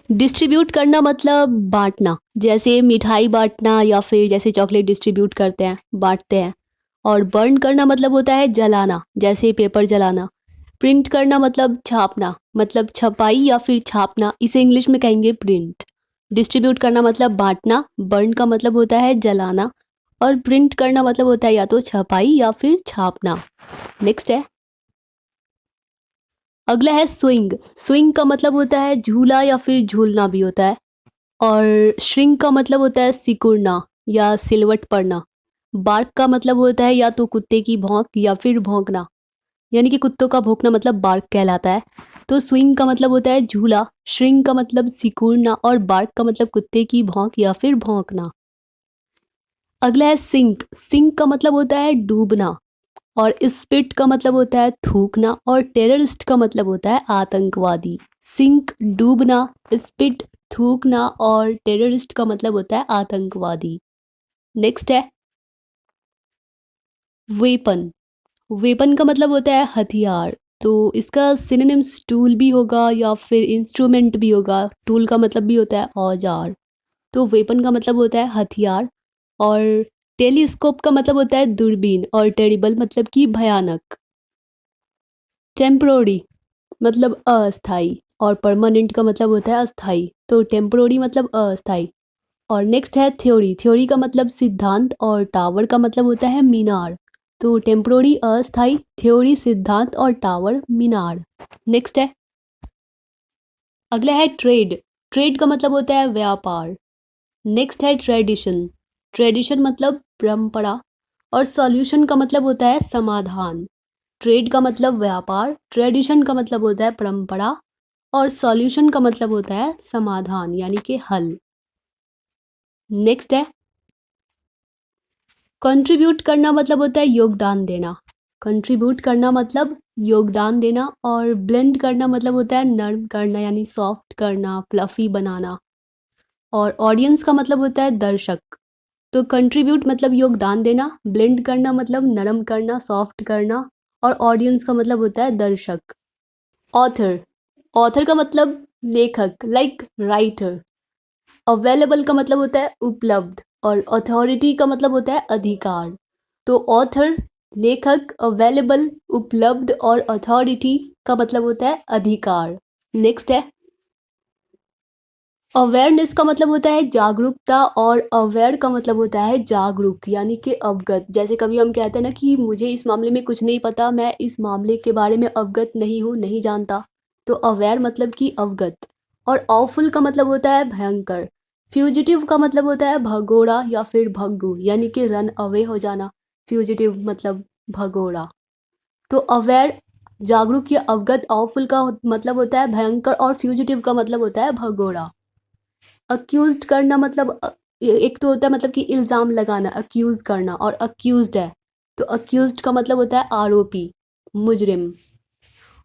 Distribute करना मतलब बांटना, जैसे मिठाई बांटना या फिर जैसे चॉकलेट डिस्ट्रीब्यूट करते हैं, बांटते हैं। और बर्न करना मतलब होता है जलाना, जैसे पेपर जलाना। प्रिंट करना मतलब छापना, मतलब छपाई या फिर छापना, इसे इंग्लिश में कहेंगे प्रिंट। डिस्ट्रीब्यूट करना मतलब बांटना, बर्न का मतलब होता है जलाना, और प्रिंट करना मतलब होता है या तो छपाई या फिर छापना। नेक्स्ट है, अगला है स्विंग। स्विंग का मतलब होता है झूला या फिर झूलना भी होता है। और श्रिंक का मतलब होता है सिकुड़ना या सिलवट पड़ना। बार्क का मतलब होता है या तो कुत्ते की भौंक या फिर भौंकना, यानी कि कुत्तों का भौंकना मतलब बार्क कहलाता है। तो स्विंग का मतलब होता है झूला, श्रिंक का मतलब सिकुड़ना, और बार्क का मतलब कुत्ते की भौंक या फिर भौंकना। अगला है सिंक। सिंक का मतलब होता है डूबना, और स्पिट का मतलब होता है थूकना, और टेररिस्ट का मतलब होता है आतंकवादी। सिंक डूबना, स्पिट थूकना, और टेररिस्ट का मतलब होता है आतंकवादी। नेक्स्ट है वेपन। वेपन का मतलब होता है हथियार, तो इसका सिनोनिम्स टूल भी होगा या फिर इंस्ट्रूमेंट भी होगा। टूल का मतलब भी होता है औजार, तो वेपन का मतलब होता है हथियार। और टेलीस्कोप का मतलब होता है दूरबीन, और टेरिबल मतलब कि भयानक। टेम्परोरी मतलब अस्थाई, और परमानेंट का मतलब होता है अस्थाई, तो टेम्परोरी मतलब अस्थाई। और नेक्स्ट है थ्योरी। थ्योरी का मतलब सिद्धांत, और टावर का मतलब होता है मीनार, तो टेम्परोरी अस्थाई, थ्योरी सिद्धांत, और टावर मीनार। नेक्स्ट है, अगला है ट्रेड। ट्रेड का मतलब होता है व्यापार। नेक्स्ट है ट्रेडिशन। ट्रेडिशन मतलब परंपरा, और सॉल्यूशन का मतलब होता है समाधान। ट्रेड का मतलब व्यापार, ट्रेडिशन का मतलब होता है परंपरा, और सॉल्यूशन का मतलब होता है समाधान यानी कि हल। नेक्स्ट है, कंट्रीब्यूट करना मतलब होता है योगदान देना। कंट्रीब्यूट करना मतलब योगदान देना, और ब्लेंड करना मतलब होता है नर्म करना यानी सॉफ्ट करना, फ्लफी बनाना। और ऑडियंस का मतलब होता है दर्शक। तो कंट्रीब्यूट मतलब योगदान देना, ब्लेंड करना मतलब नरम करना, सॉफ्ट करना, और ऑडियंस का मतलब होता है दर्शक। ऑथर। ऑथर का मतलब लेखक, लाइक राइटर। अवेलेबल का मतलब होता है उपलब्ध, और अथॉरिटी का मतलब होता है अधिकार। तो ऑथर, लेखक, अवेलेबल, उपलब्ध, और अथॉरिटी का मतलब होता है अधिकार। नेक्स्ट है, अवेयरनेस का मतलब होता है जागरूकता, और अवेयर का मतलब होता है जागरूक यानी कि अवगत। जैसे कभी हम कहते हैं ना कि मुझे इस मामले में कुछ नहीं पता, मैं इस मामले के बारे में अवगत नहीं हूँ, नहीं जानता, तो अवेयर मतलब कि अवगत। और ऑफुल का मतलब होता है भयंकर। फ्यूजिटिव का मतलब होता है भगोड़ा या फिर भग्गू, यानी कि रन अवे हो जाना। फ्यूजिटिव मतलब भगोड़ा। तो अवेयर जागरूक या अवगत, ऑफुल का मतलब होता है भयंकर, और फ्यूजिटिव का मतलब होता है भगोड़ा। अक्यूज्ड करना मतलब एक तो होता है मतलब कि इल्ज़ाम लगाना, अक्यूज़ करना, और अक्यूज्ड है, तो अक्यूज्ड का मतलब होता है आरोपी, मुजरिम।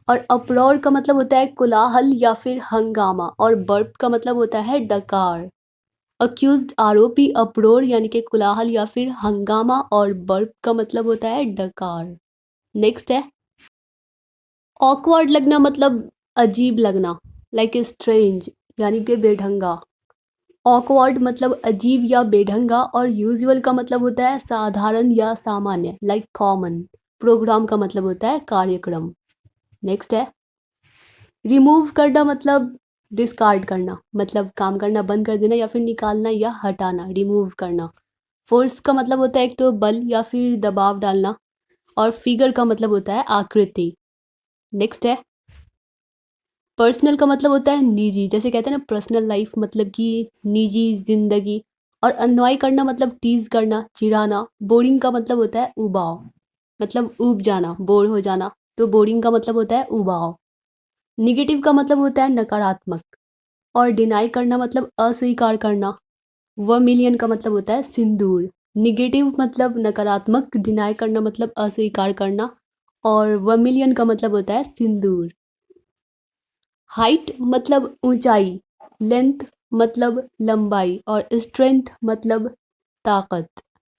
और अपरोर का मतलब होता है कोलाहल या फिर हंगामा, और बर्प का मतलब होता है डकार। अक्यूज्ड आरोपी, अपरोर यानी कि कोलाहल या फिर हंगामा, और बर्प का मतलब होता है डकार। नेक्स्ट है, ऑकवर्ड लगना मतलब अजीब लगना, लाइक स्ट्रेंज यानी कि बेढंगा। ऑकवर्ड मतलब अजीब या बेढंगा, और यूजुअल का मतलब होता है साधारण या सामान्य, लाइक कॉमन। प्रोग्राम का मतलब होता है कार्यक्रम। नेक्स्ट है, रिमूव करना मतलब डिस्कार्ड करना, मतलब काम करना बंद कर देना या फिर निकालना या हटाना, रिमूव करना। फोर्स का मतलब होता है एक तो बल या फिर दबाव डालना, और फिगर का मतलब होता है आकृति। नेक्स्ट है, पर्सनल का मतलब होता है निजी, जैसे कहते हैं ना पर्सनल लाइफ मतलब कि निजी जिंदगी। और अननॉय करना मतलब टीज करना, चिढ़ाना। बोरिंग का मतलब होता है उबाऊ, मतलब ऊब जाना, बोर हो जाना, तो बोरिंग का मतलब होता है उबाऊ। निगेटिव का मतलब होता है नकारात्मक। और डिनाई करना मतलब अस्वीकार करना। वर्मिलियन का मतलब होता है सिंदूर। निगेटिव मतलब नकारात्मक, डिनाई करना मतलब अस्वीकार करना, और वर्मिलियन का मतलब होता है सिंदूर। हाइट मतलब ऊंचाई, लेंथ मतलब लंबाई, और स्ट्रेंथ मतलब ताकत।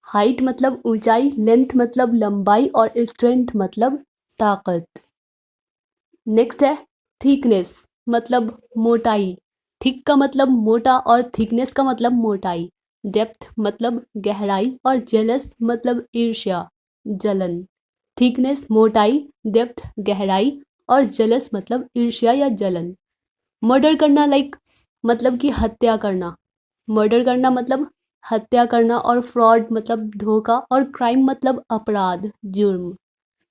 हाइट मतलब ऊंचाई, लेंथ मतलब लंबाई, और स्ट्रेंथ मतलब ताकत। नेक्स्ट है थिकनेस मतलब मोटाई, थिक का मतलब मोटा और थिकनेस का मतलब मोटाई। डेप्थ मतलब गहराई और जेलस मतलब ईर्ष्या, जलन। थिकनेस मोटाई, डेप्थ गहराई और जेलस मतलब ईर्ष्या या जलन। मर्डर करना लाइक मतलब कि हत्या करना। मर्डर करना मतलब हत्या करना और फ्रॉड मतलब धोखा और क्राइम मतलब अपराध, जुर्म।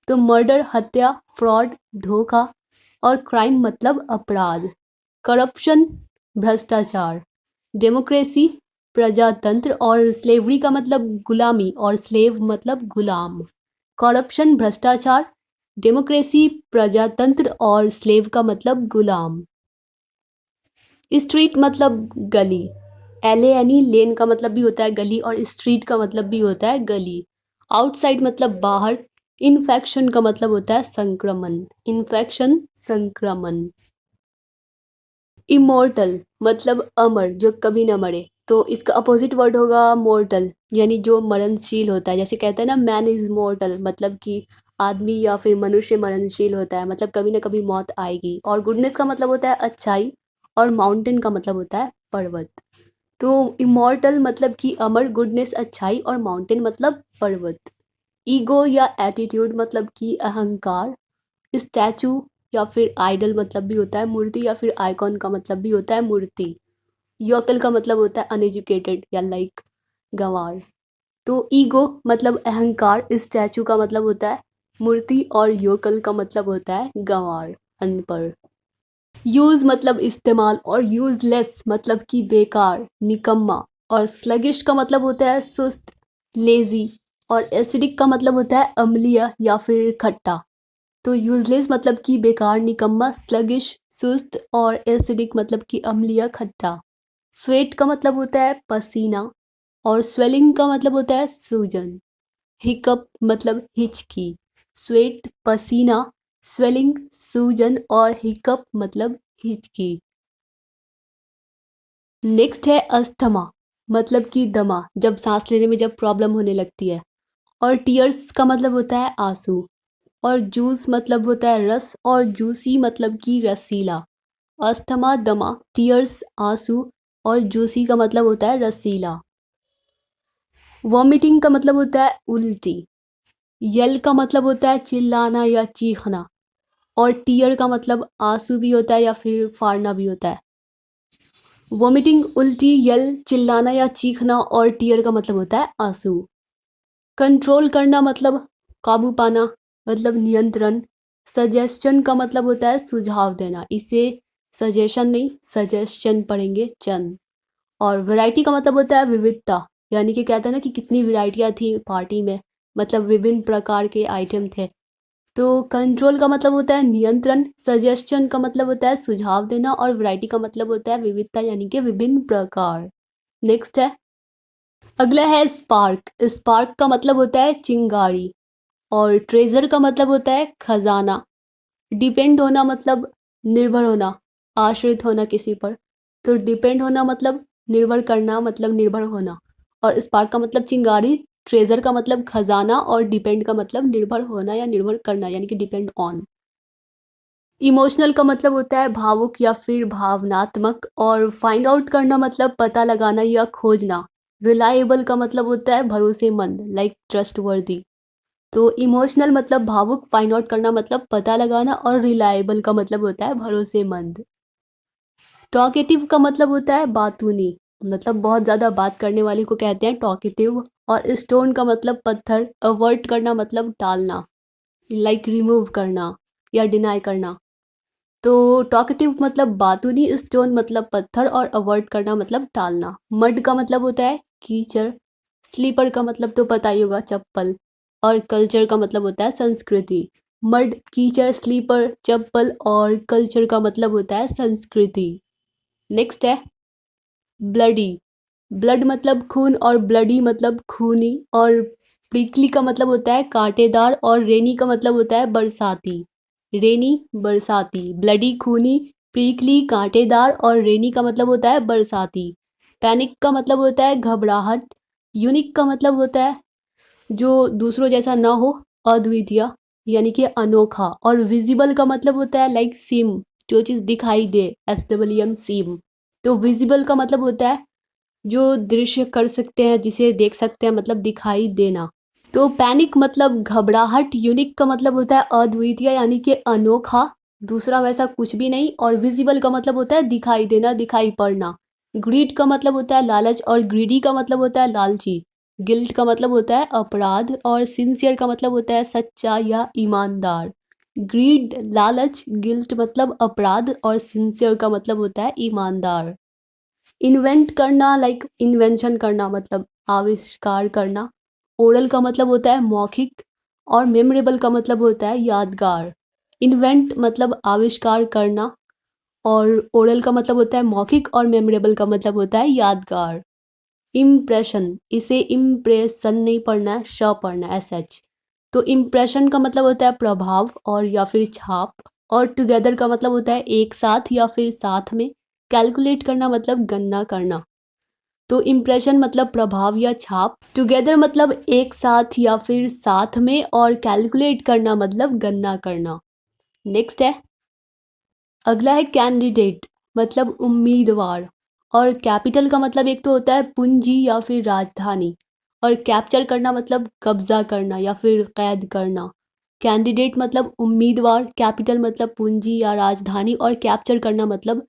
तो मर्डर, हत्या, फ्रॉड, धोखा और क्राइम मतलब अपराध। करप्शन भ्रष्टाचार। डेमोक्रेसी प्रजातंत्र और स्लेवरी का मतलब गुलामी और स्लेव मतलब गुलाम। करप्शन भ्रष्टाचार, डेमोक्रेसी प्रजातंत्र और स्लेव का मतलब गुलाम। स्ट्रीट मतलब गली। LANE लेन का मतलब भी होता है गली और स्ट्रीट का मतलब भी होता है गली। आउटसाइड मतलब बाहर। इन्फेक्शन का मतलब होता है संक्रमण। इन्फेक्शन संक्रमण। इमोर्टल मतलब अमर, जो कभी न मरे। तो इसका अपोजिट वर्ड होगा मोर्टल, यानी जो मरणशील होता है। जैसे कहते हैं ना मैन इज मोर्टल, मतलब कि आदमी या फिर मनुष्य मरणशील होता है, मतलब कभी ना कभी मौत आएगी। और गुडनेस का मतलब होता है अच्छाई और माउंटेन का मतलब होता है पर्वत। तो इमोर्टल मतलब कि अमर, गुडनेस अच्छाई और माउंटेन मतलब पर्वत। ईगो या एटीट्यूड मतलब कि अहंकार। स्टैचू या फिर आइडल मतलब भी होता है मूर्ति, या फिर आइकॉन का मतलब भी होता है मूर्ति। योकल का मतलब होता है अनएजुकेटेड या लाइक गंवार। तो ईगो मतलब अहंकार, स्टैचू का मतलब होता है मूर्ति और योकल का मतलब होता है गंवार, अनपढ़। यूज मतलब इस्तेमाल और यूजलेस मतलब कि बेकार, निकम्मा। और स्लगिश का मतलब होता है सुस्त, लेजी। और एसिडिक का मतलब होता है अम्लीय या फिर खट्टा। तो यूजलेस मतलब कि बेकार, निकम्मा, स्लगिश, सुस्त और एसिडिक मतलब कि अम्लीय, खट्टा। स्वेट का मतलब होता है पसीना और स्वेलिंग का मतलब होता है सूजन। हिकअप मतलब हिचकी। स्वेट पसीना, स्वेलिंग सूजन और हिकअप मतलब हिचकी। नेक्स्ट है अस्थमा, मतलब कि दमा, जब सांस लेने में जब प्रॉब्लम होने लगती है। और टीयर्स का मतलब होता है आंसू। और जूस मतलब होता है रस और जूसी मतलब कि रसीला। अस्थमा, दमा, टीयर्स, आंसू और जूसी का मतलब होता है रसीला। वॉमिटिंग का मतलब होता है उल्टी। यल का मतलब होता है चिल्लाना या चीखना। और टीयर का मतलब आंसू भी होता है या फिर फाड़ना भी होता है। वॉमिटिंग, उल्टी, यल, चिल्लाना या चीखना और टीयर का मतलब होता है आंसू। कंट्रोल करना मतलब काबू पाना, मतलब नियंत्रण। सजेशन का मतलब होता है सुझाव देना, इसे सजेशन नहीं सजेशन पढ़ेंगे चंद। और वैरायटी का मतलब होता है विविधता, यानी कि कहते हैं ना कि कितनी वैरायटियाँ थी पार्टी में, मतलब विभिन्न प्रकार के आइटम थे। तो कंट्रोल का मतलब होता है नियंत्रण, सजेशन का मतलब होता है सुझाव देना और वैरायटी का मतलब होता है विविधता, यानी कि विभिन्न प्रकार। नेक्स्ट है, अगला है स्पार्क। स्पार्क का मतलब होता है चिंगारी। और ट्रेजर का मतलब होता है खजाना। डिपेंड होना मतलब निर्भर होना, आश्रित होना किसी पर। तो डिपेंड होना मतलब निर्भर करना, मतलब निर्भर होना। और स्पार्क का मतलब चिंगारी, ट्रेजर का मतलब खजाना और डिपेंड का मतलब निर्भर होना या निर्भर करना, यानी कि डिपेंड ऑन। इमोशनल का मतलब होता है भावुक या फिर भावनात्मक। और फाइंड आउट करना मतलब पता लगाना या खोजना। रिलायबल का मतलब होता है भरोसेमंद, लाइक ट्रस्टवर्दी। तो इमोशनल मतलब भावुक, फाइंड आउट करना मतलब पता लगाना और रिलायबल का मतलब होता है भरोसेमंद। टॉकेटिव का मतलब होता है बातूनी, मतलब बहुत ज़्यादा बात करने वाले को कहते हैं टॉकेटिव। और स्टोन का मतलब पत्थर। अवॉइड करना मतलब टालना, लाइक रिमूव करना या डिनाई करना। तो टॉकेटिव मतलब बातूनी, स्टोन मतलब पत्थर और अवॉइड करना मतलब टालना। मड का मतलब होता है कीचड़। स्लीपर का मतलब तो पता ही होगा चप्पल। और कल्चर का मतलब होता है संस्कृति। मड, कीचड़, स्लीपर, चप्पल और कल्चर का मतलब होता है संस्कृति। नेक्स्ट है ब्लडी। ब्लड मतलब खून और ब्लडी मतलब खूनी। और प्रिकली का मतलब होता है कांटेदार और रेनी का मतलब होता है बरसाती। रेनी, बरसाती। ब्लडी खूनी, प्रिकली कांटेदार और रेनी का मतलब होता है बरसाती। पैनिक का मतलब होता है घबराहट। यूनिक का मतलब होता है जो दूसरों जैसा ना हो, अद्वितीय यानी कि अनोखा। और विजिबल का मतलब होता है लाइक सीम, जो चीज़ दिखाई दे, SWM, सीम। तो विजिबल का मतलब होता है जो दृश्य कर सकते हैं, जिसे देख सकते हैं, मतलब दिखाई देना। तो पैनिक मतलब घबराहट। यूनिक का मतलब होता है अद्वितीय यानी कि अनोखा, दूसरा वैसा कुछ भी नहीं। और विजिबल का मतलब होता है दिखाई देना, दिखाई पड़ना। ग्रीड का मतलब होता है लालच और ग्रीडी का मतलब होता है लालची। गिल्ट का मतलब होता है अपराध और सिंसियर का मतलब होता है सच्चा या ईमानदार। ग्रीड, लालच, गिल्ट मतलब अपराध और सिंसियर का मतलब होता है ईमानदार। इन्वेंट करना लाइक इन्वेंशन करना मतलब आविष्कार करना। ओरल का मतलब होता है मौखिक और मेमोरेबल का मतलब होता है यादगार। इन्वेंट मतलब आविष्कार करना और ओरल का मतलब होता है मौखिक और मेमोरेबल का मतलब होता है यादगार। इम्प्रेशन, इसे इम्प्रेशन नहीं पढ़ना है, श पढ़ना है, SH। तो इम्प्रेशन का मतलब होता है प्रभाव और या फिर छाप। और टुगेदर का मतलब होता है एक साथ या फिर साथ में। कैलकुलेट करना मतलब गणना करना। तो इम्प्रेशन मतलब प्रभाव या छाप, टुगेदर मतलब एक साथ या फिर साथ में, और कैलकुलेट करना मतलब गणना करना। नेक्स्ट है, अगला है कैंडिडेट मतलब उम्मीदवार। और कैपिटल का मतलब एक तो होता है पूंजी या फिर राजधानी। और कैप्चर करना मतलब कब्जा करना या फिर कैद करना। कैंडिडेट मतलब उम्मीदवार, कैपिटल मतलब पूंजी या राजधानी, और कैप्चर करना मतलब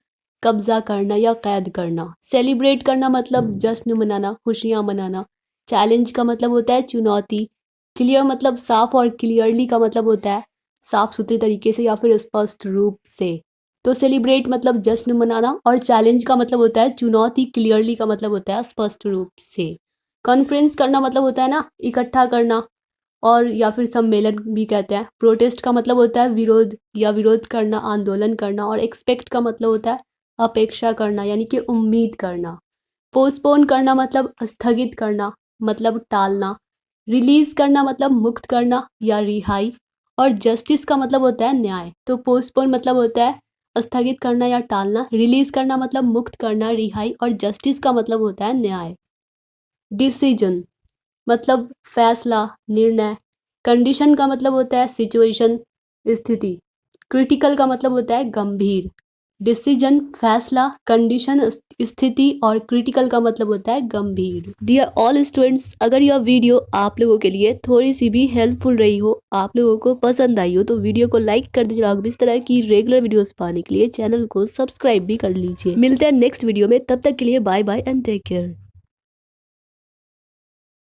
कब्जा करना या कैद करना। सेलिब्रेट करना मतलब जश्न मनाना, खुशियाँ मनाना। चैलेंज का मतलब होता है चुनौती। क्लियर मतलब साफ और क्लियरली का मतलब होता है साफ सुथरे तरीके से या फिर स्पष्ट रूप से। तो सेलिब्रेट मतलब जश्न मनाना और चैलेंज का मतलब होता है चुनौती, क्लियरली का मतलब होता है स्पष्ट रूप से। कॉन्फ्रेंस करना मतलब होता है ना इकट्ठा करना, और या फिर सम्मेलन भी कहते हैं। प्रोटेस्ट का मतलब होता है विरोध या विरोध करना, आंदोलन करना। और एक्सपेक्ट का मतलब होता है अपेक्षा करना यानी कि उम्मीद करना। पोस्टपोन करना मतलब स्थगित करना, मतलब टालना। रिलीज करना मतलब मुक्त करना या रिहाई। और जस्टिस का मतलब होता है न्याय। तो पोस्टपोन मतलब होता है स्थगित करना या टालना। रिलीज करना मतलब मुक्त करना, रिहाई। और जस्टिस का मतलब होता है न्याय। डिसीजन मतलब फैसला, निर्णय। कंडीशन का मतलब होता है सिचुएशन, स्थिति। क्रिटिकल का मतलब होता है गंभीर। डिसीजन, फैसला, कंडीशन, स्थिति। और क्रिटिकल का मतलब होता है गंभीर। डियर ऑल स्टूडेंट्स, अगर यह वीडियो आप लोगों के लिए थोड़ी सी भी हेल्पफुल रही हो, आप लोगों को पसंद आई हो, तो वीडियो को लाइक कर दीजिए। और इस तरह की रेगुलर वीडियोस पाने के लिए चैनल को सब्सक्राइब भी कर लीजिए। मिलते हैं नेक्स्ट वीडियो में, तब तक के लिए bye bye and take care.